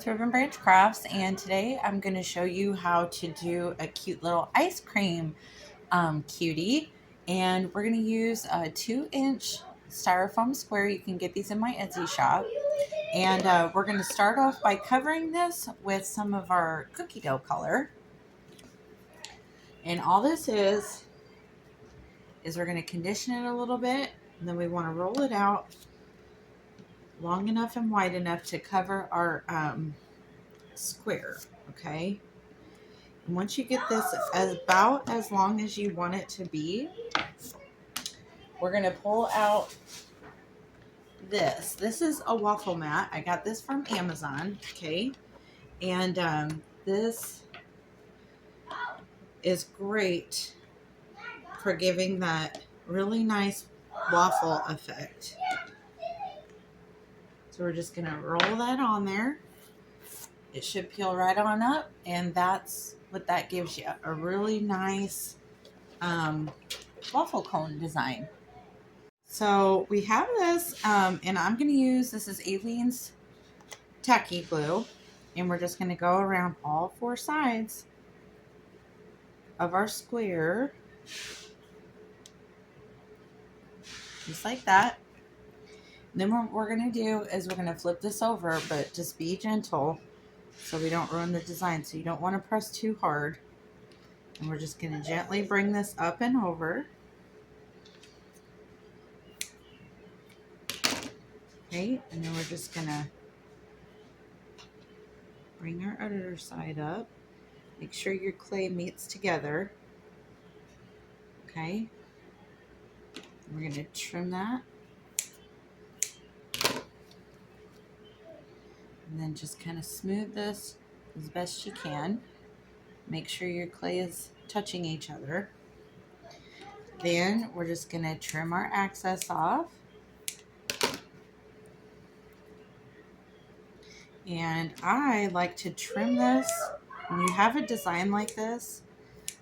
with Ribbon Branch Crafts, and today I'm going to show you how to do a cute little ice cream cutie. And we're going to use a 2-inch styrofoam square. You can get these in my Etsy shop. And we're going to start off by covering this with some of our cookie dough color. And all this is we're going to condition it a little bit, and then we want to roll it out long enough and wide enough to cover our square, okay? And once you get this about as long as you want it to be, we're going to pull out this. This is a waffle mat. I got this from Amazon, okay? And this is great for giving that really nice waffle effect. So we're just going to roll that on there. It should peel right on up, and that's what that gives you, a really nice waffle cone design. So we have this, and I'm going to use, this is Aleene's tacky glue, and we're just going to go around all 4 sides of our square, just like that. And then what we're going to do is we're going to flip this over, but just be gentle so we don't ruin the design. So you don't want to press too hard. And we're just going to gently bring this up and over. Okay, and then we're just going to bring our other side up. Make sure your clay meets together. Okay. We're going to trim that. And then just kind of smooth this as best you can. Make sure your clay is touching each other. Then we're just going to trim our excess off. And I like to trim this. When you have a design like this,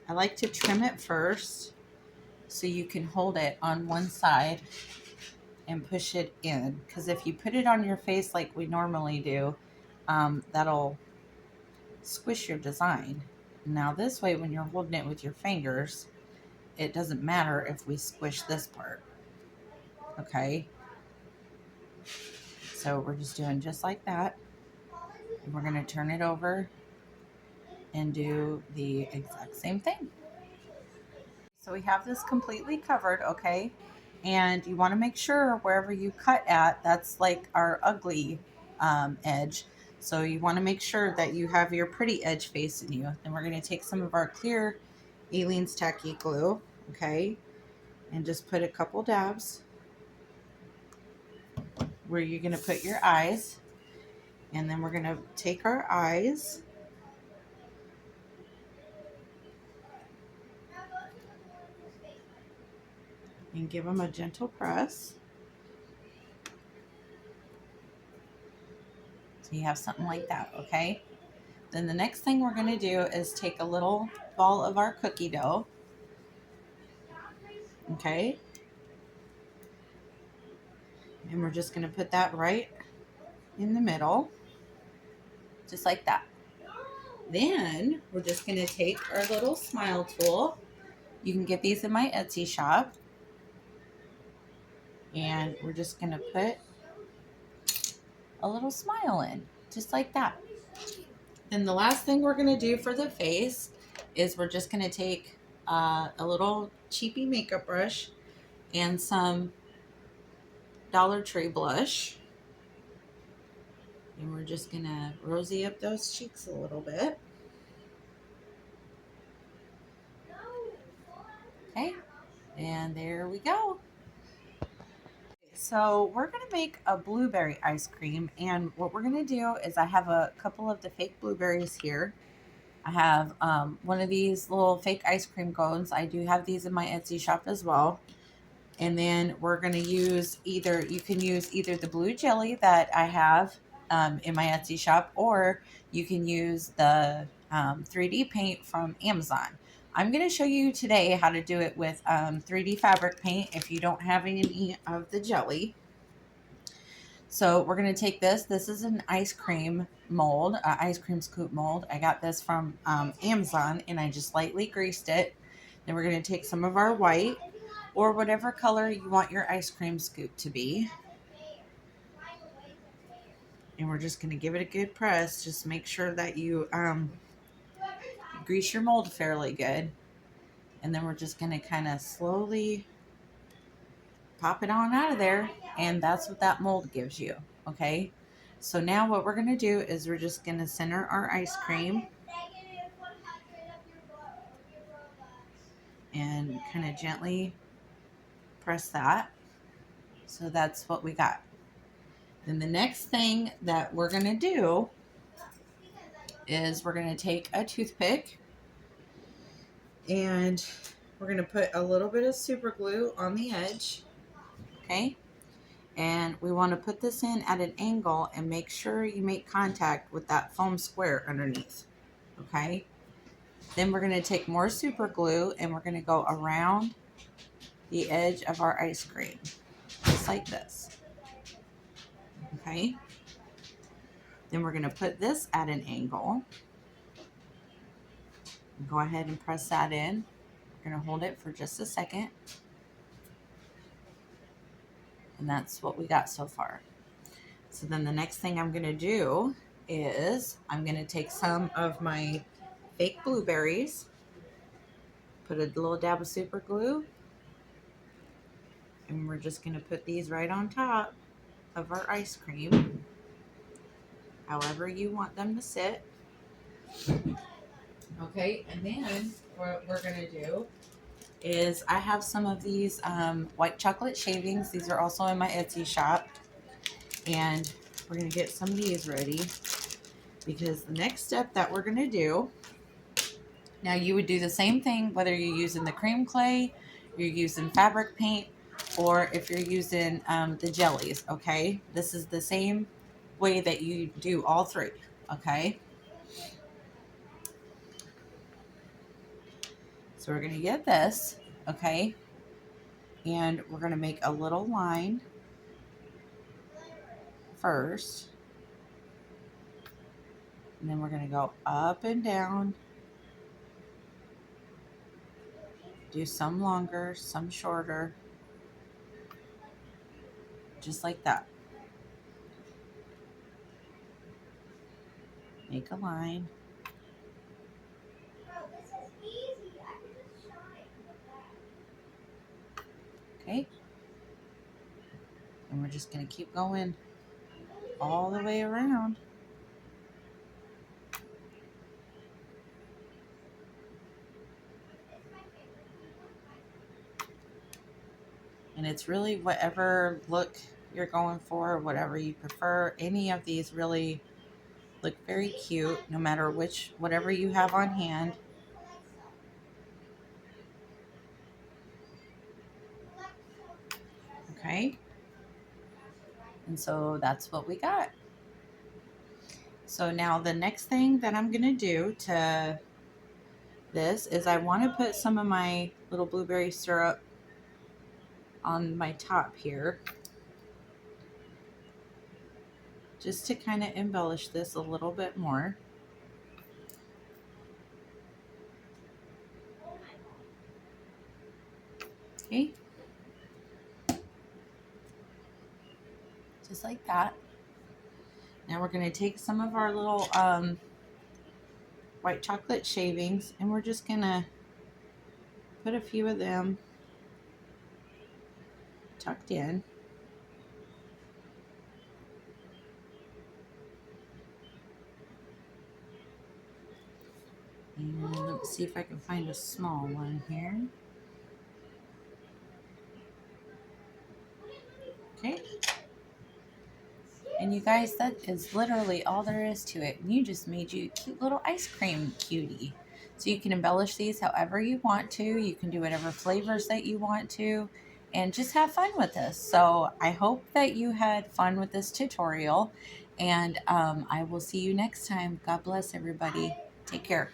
I like to trim it first so you can hold it on one side and push it in. Because if you put it on your face like we normally do, that'll squish your design. Now this way, when you're holding it with your fingers, it doesn't matter if we squish this part. Okay? So we're just doing just like that. And we're going to turn it over and do the exact same thing. So we have this completely covered, okay? And you want to make sure wherever you cut at, that's like our ugly edge. So you want to make sure that you have your pretty edge facing you. Then we're going to take some of our clear Aleene's tacky glue, okay? And just put a couple dabs where you're going to put your eyes. And then we're going to take our eyes and give them a gentle press. So you have something like that, okay? Then the next thing we're going to do is take a little ball of our cookie dough, okay? And we're just going to put that right in the middle, just like that. Then we're just going to take our little smile tool. You can get these in my Etsy shop. And we're just going to put a little smile in, just like that. Then the last thing we're going to do for the face is we're just going to take a little cheapy makeup brush and some Dollar Tree blush. And we're just going to rosy up those cheeks a little bit. Okay, and there we go. So we're going to make a blueberry ice cream, and what we're going to do is I have a couple of the fake blueberries here. I have one of these little fake ice cream cones. I do have these in my Etsy shop as well. And then we're going to use you can use either the blue jelly that I have in my Etsy shop, or you can use the 3D paint from Amazon. I'm going to show you today how to do it with 3D fabric paint if you don't have any of the jelly. So we're going to take this. This is an ice cream mold, ice cream scoop mold. I got this from Amazon, and I just lightly greased it. Then we're going to take some of our white, or whatever color you want your ice cream scoop to be. And we're just going to give it a good press. Just make sure that you grease your mold fairly good. And then we're just going to kind of slowly pop it on out of there. And that's what that mold gives you. Okay. So now what we're going to do is we're just going to center our ice cream and kind of gently press that. So that's what we got. Then the next thing that we're going to do is we're going to take a toothpick and we're going to put a little bit of super glue on the edge. Okay. And we want to put this in at an angle and make sure you make contact with that foam square underneath. Okay. Then we're going to take more super glue and we're going to go around the edge of our ice cream, just like this. Okay. Then we're going to put this at an angle. Go ahead and press that in. We're going to hold it for just a second. And that's what we got so far. So then the next thing I'm going to do is I'm going to take some of my fake blueberries, put a little dab of super glue, and we're just going to put these right on top of our ice cream, however you want them to sit. Okay, and then what we're going to do is I have some of these white chocolate shavings. These are also in my Etsy shop. And we're going to get some of these ready because the next step that we're going to do, now you would do the same thing whether you're using the cream clay, you're using fabric paint, or if you're using the jellies, okay? This is the same way that you do all three, okay? So we're going to get this, okay? And we're going to make a little line first. And then we're going to go up and down. Do some longer, some shorter. Just like that. Make a line. Okay. And we're just going to keep going all the way around. And it's really whatever look you're going for, whatever you prefer. Any of these really look very cute, no matter whatever you have on hand. Okay. And so that's what we got. So now the next thing that I'm going to do to this is I want to put some of my little blueberry syrup on my top here, just to kind of embellish this a little bit more. Okay. Just like that. Now we're going to take some of our little white chocolate shavings and we're just going to put a few of them tucked in. And let's see if I can find a small one here. Okay. And you guys, that is literally all there is to it. You just made you a cute little ice cream cutie. So you can embellish these however you want to. You can do whatever flavors that you want to. And just have fun with this. So I hope that you had fun with this tutorial. And I will see you next time. God bless everybody. Take care.